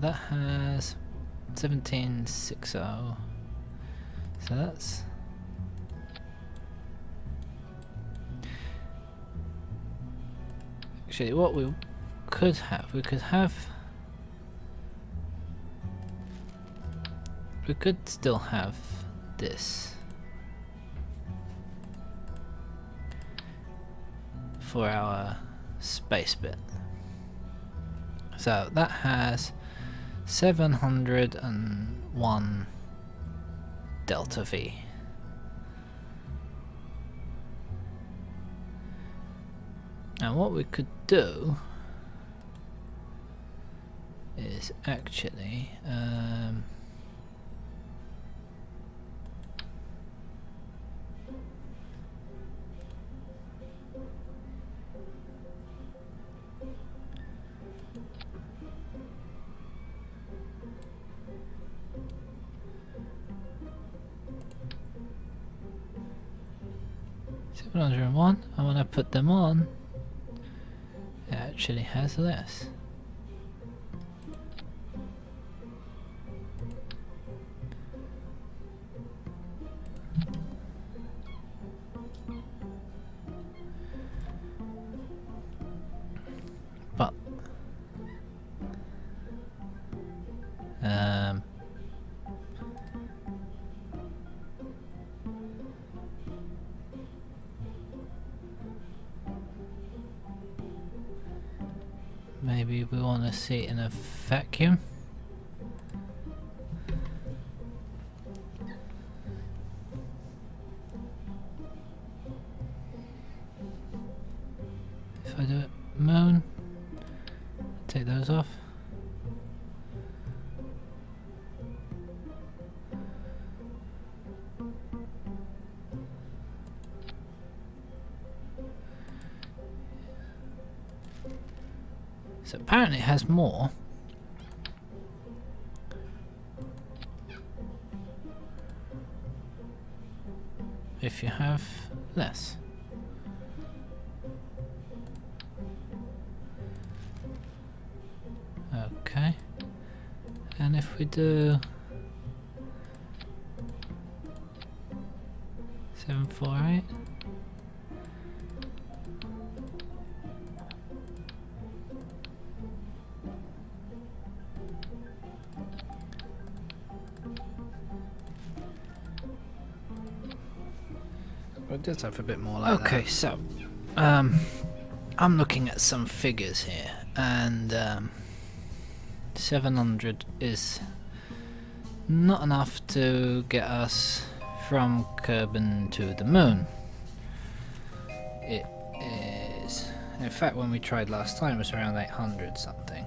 that has 1760. So that's actually what we could have. We could still have this for our space bit. So that has 701 delta V. And what we could do is actually and when I put them on, it actually has less. But maybe we want to see it in a vacuum. If I do it moon, take those off. So apparently it has more. If you have less. Okay. And if we do 748. It does have a bit more like that. Okay, so I'm looking at some figures here, and 700 is not enough to get us from Kerbal to the moon. It is, in fact, when we tried last time, it was around 800 something,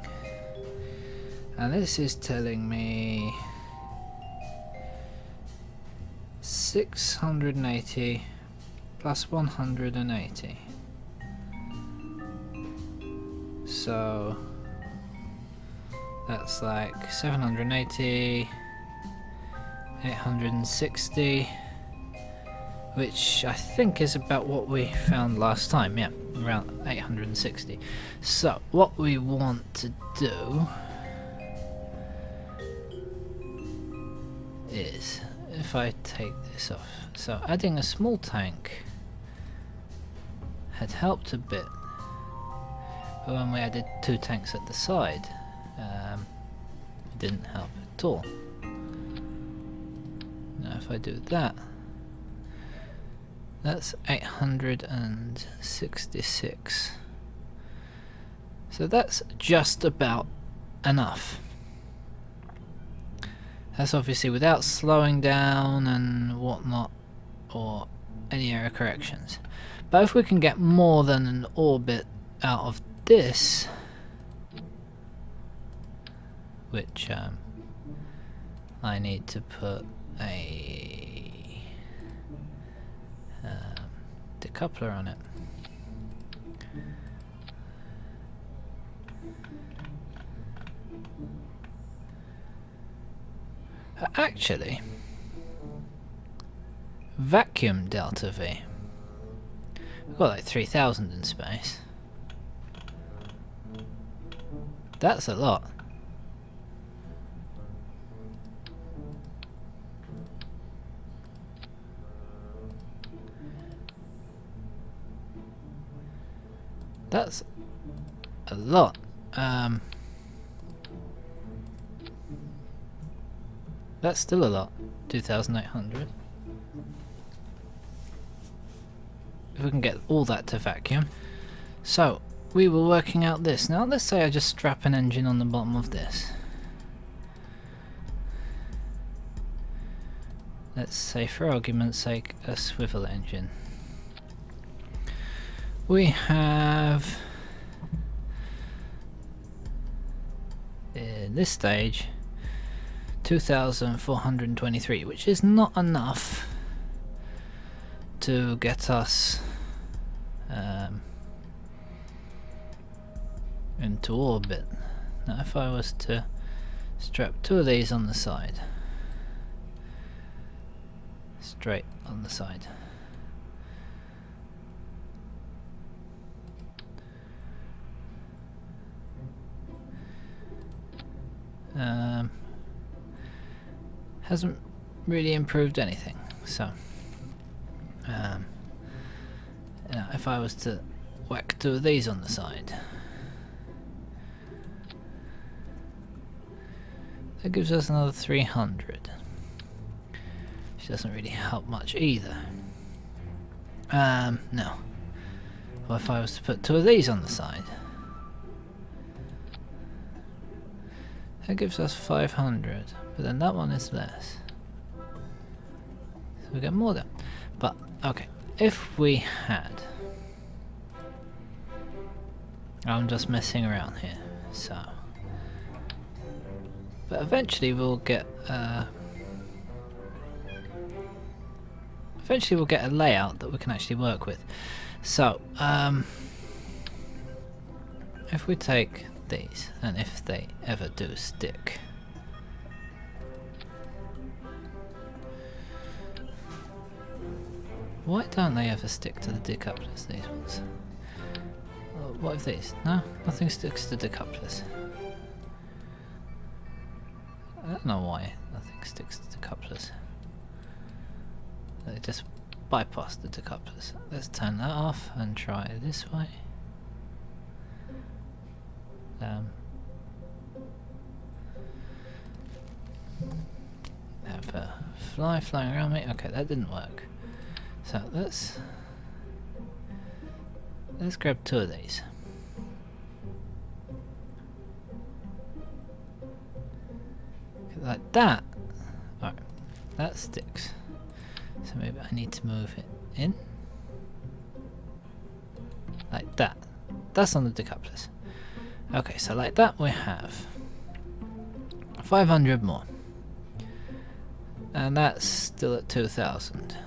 and this is telling me 680 plus 180. So that's like 780, 860, which I think is about what we found last time. Yeah, around 860. So what we want to do is, if I take this off, so adding a small tank had helped a bit, but when we added 2 tanks at the side, it didn't help at all. Now if I do that, that's 866. So that's just about enough. That's obviously without slowing down and whatnot, or any error corrections. But if we can get more than an orbit out of this, which I need to put a decoupler on it. Actually, vacuum delta V. We've got like 3000 in space. That's a lot. That's a lot. That's still a lot. 2,800. If we can get all that to vacuum. So, we were working out this. Now, let's say I just strap an engine on the bottom of this. Let's say, for argument's sake, a swivel engine. We have, in this stage, 2,423, which is not enough to get us into orbit. Now if I was to strap two of these on the side, straight on the side, hasn't really improved anything. So you know, if I was to whack two of these on the side, that gives us another 300, which doesn't really help much either. No. Well, if I was to put two of these on the side, that gives us 500, but then that one is less. So we get more there. But, okay, if we had... I'm just messing around here, so... But eventually we'll get a layout that we can actually work with. So, if we take these, and if they ever do stick, why don't they ever stick to the decouplers, these ones? What if these? No? Nothing sticks to decouplers. I don't know why nothing sticks to decouplers. They just bypass the decouplers. Let's turn that off and try this way. Have a fly flying around me. Okay, that didn't work. So let's grab two of these. Like that. Alright, that sticks. So maybe I need to move it in. Like that. That's on the decouplers. Okay, so like that we have 500 more. And that's still at 2,000.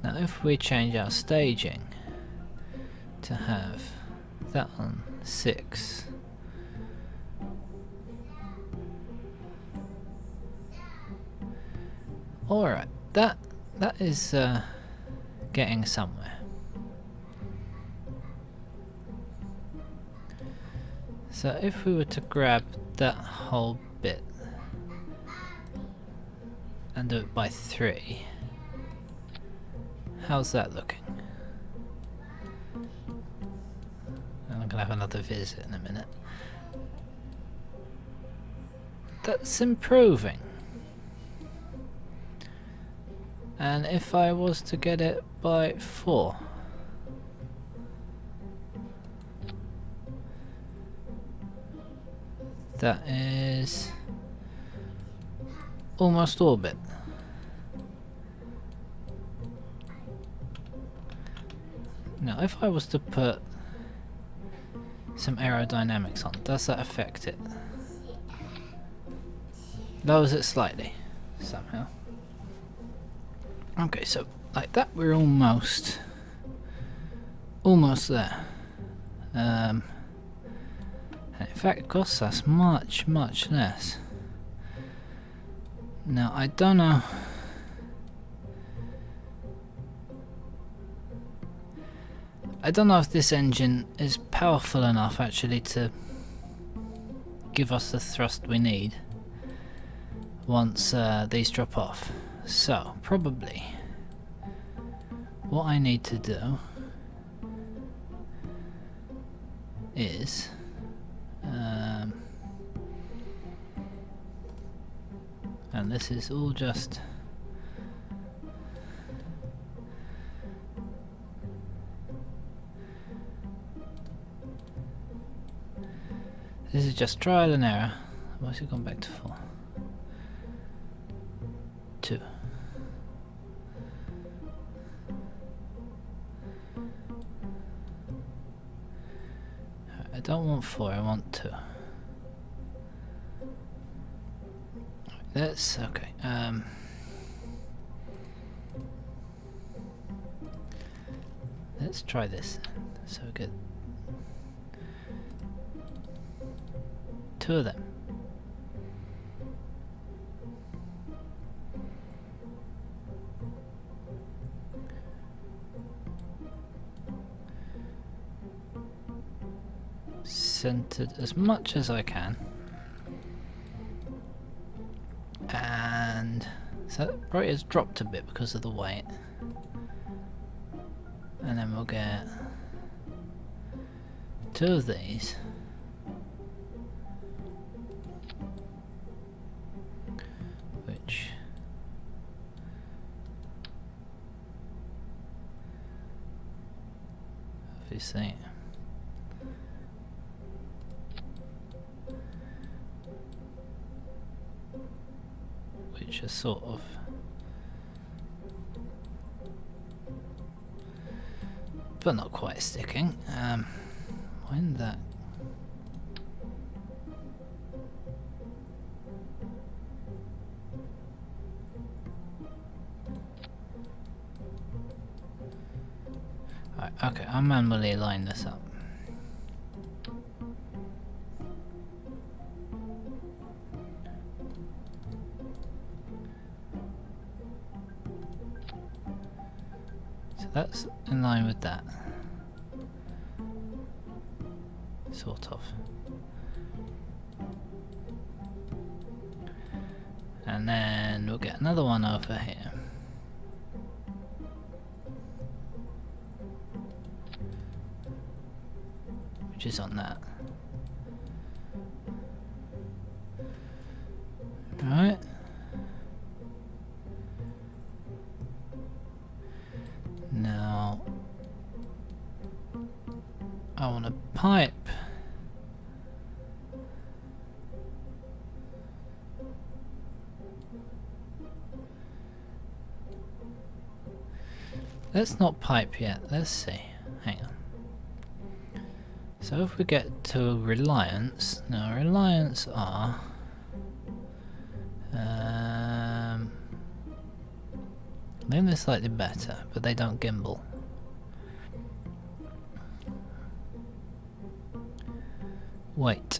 Now if we change our staging to have that on 6, alright, that is getting somewhere. So if we were to grab that whole bit and do it by 3, how's that looking? I'm gonna have another visit in a minute. That's improving. And if I was to get it by 4, that is almost orbit. Now if I was to put some aerodynamics on, does that affect it? Lowers it slightly, somehow. Okay, so like that we're almost there. And in fact it costs us much less. Now I don't know if this engine is powerful enough actually to give us the thrust we need once these drop off. So probably what I need to do is and this is all just trial and error. Why's it gone back to 4? 2. I don't want 4, I want 2. That's okay. Let's try this. So we get 2 of them. Centered as much as I can, and so that probably has dropped a bit because of the weight, and then we'll get 2 of these, which obviously are sort of but not quite sticking. When that right, okay, I'll manually line this up. That's in line with that, sort of. And then we'll get another one over here. Which is on that. Right. Now, I want a pipe. Let's not pipe yet, let's see. Hang on. So if we get to Reliance, now Reliance are I think they're slightly better, but they don't gimbal. Wait.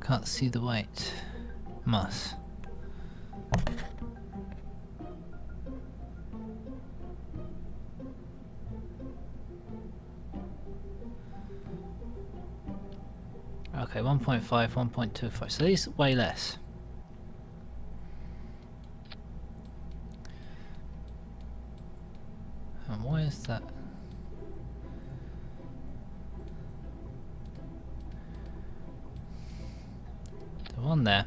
Can't see the weight. Must. Okay, 1.5, 1.25. So these weigh less. And why is that? The one there.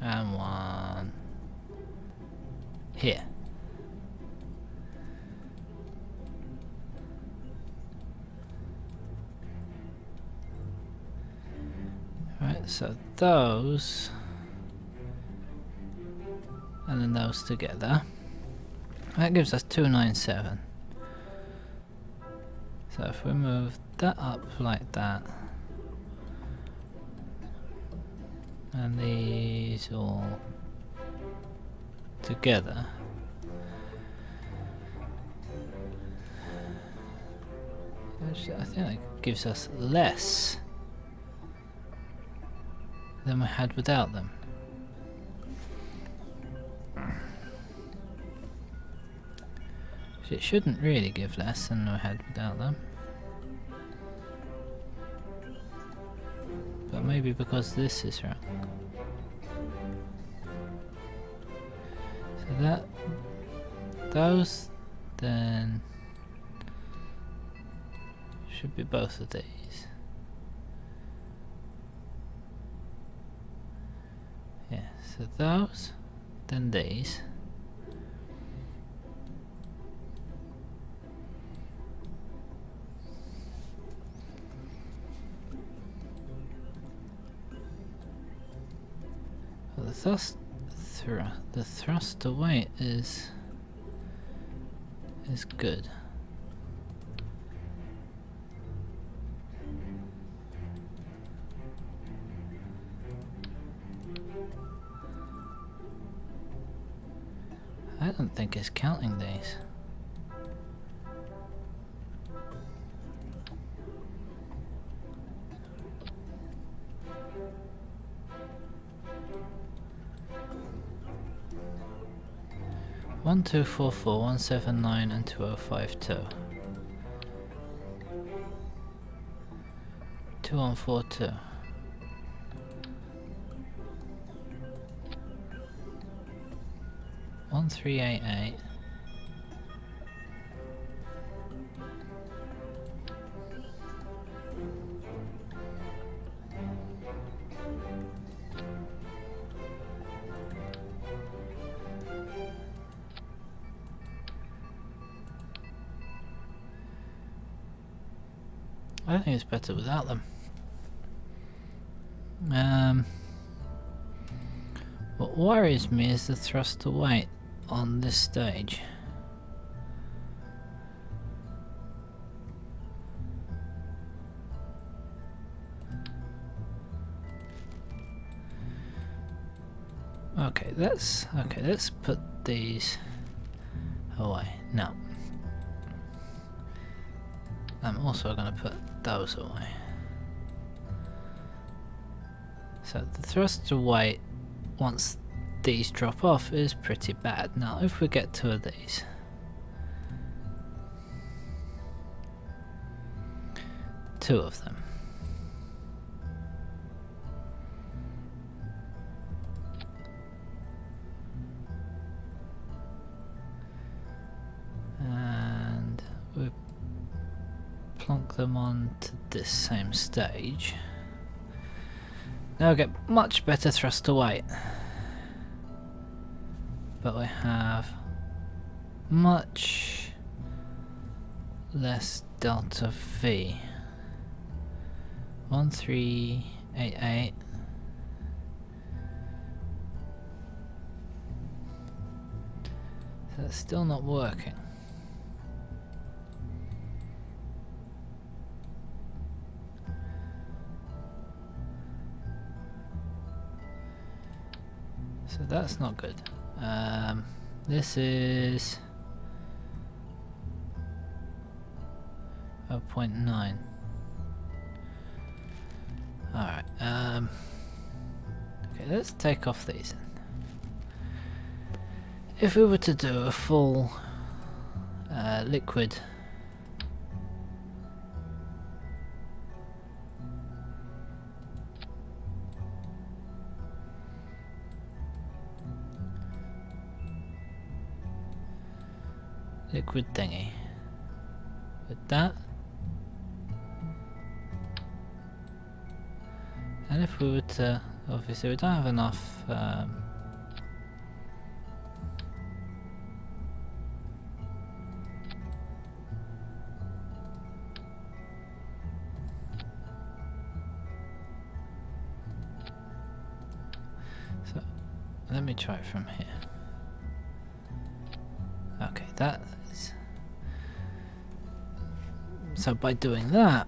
And one here. Right, so those and then those together. That gives us 297. So if we move that up like that, and these all together, actually, I think that gives us less than we had without them. It shouldn't really give less than we had without them. But maybe because this is wrong. So that those, then should be both of these. Yeah, so those, then these. Well, the thrust to weight is good. I don't think it's counting these. One, 2, 4, 4, 1, 7, 9, and 2, 0, 5, 2. 2, 1, 4, 2. 1, 3, 8, 8. I think it's better without them. What worries me is the thrust to weight on this stage. Okay, let's put these away. Now, I'm also going to put those away. So the thrust to weight once these drop off is pretty bad. Now if we get two of these, two of them, and we plonk them onto this same stage, now we get much better thrust to weight, but we have much less delta V. 1388. So that's still not working. So that's not good. This is 0.9. Alright, okay, let's take off these then. If we were to do a full liquid thingy with that, and if we were to, obviously we don't have enough so let me try it from here. Okay, that is, so by doing that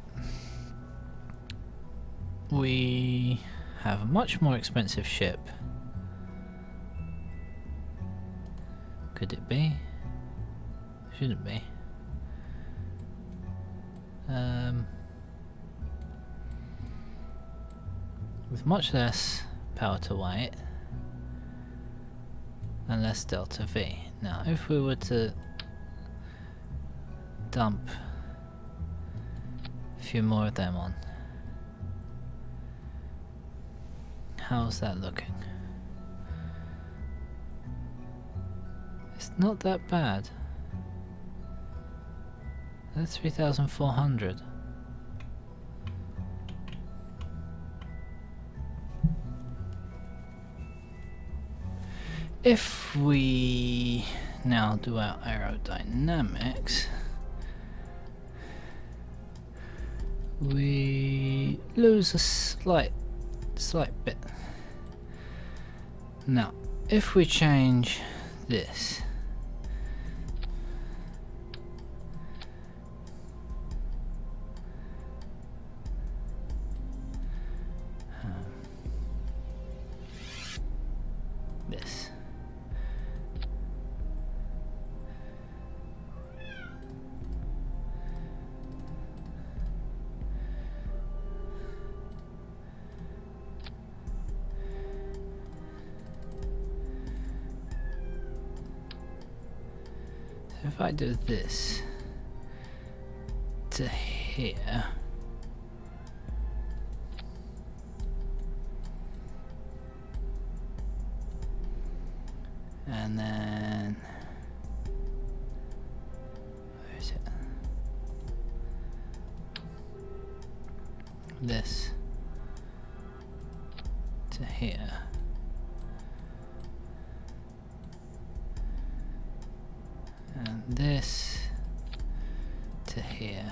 we have a much more expensive ship. Could it be? Shouldn't be. With much less power to weight and less delta V. Now if we were to dump a few more of them on, how's that looking? It's not that bad. That's 3,400. If we now do our aerodynamics, we lose a slight bit. Now, if we change this, this. So if I do this to here, and then where is it? This to here. And this to here.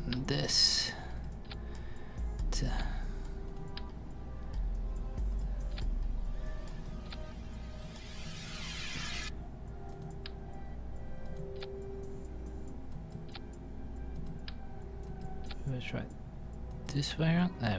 And this to let's try this way around. There.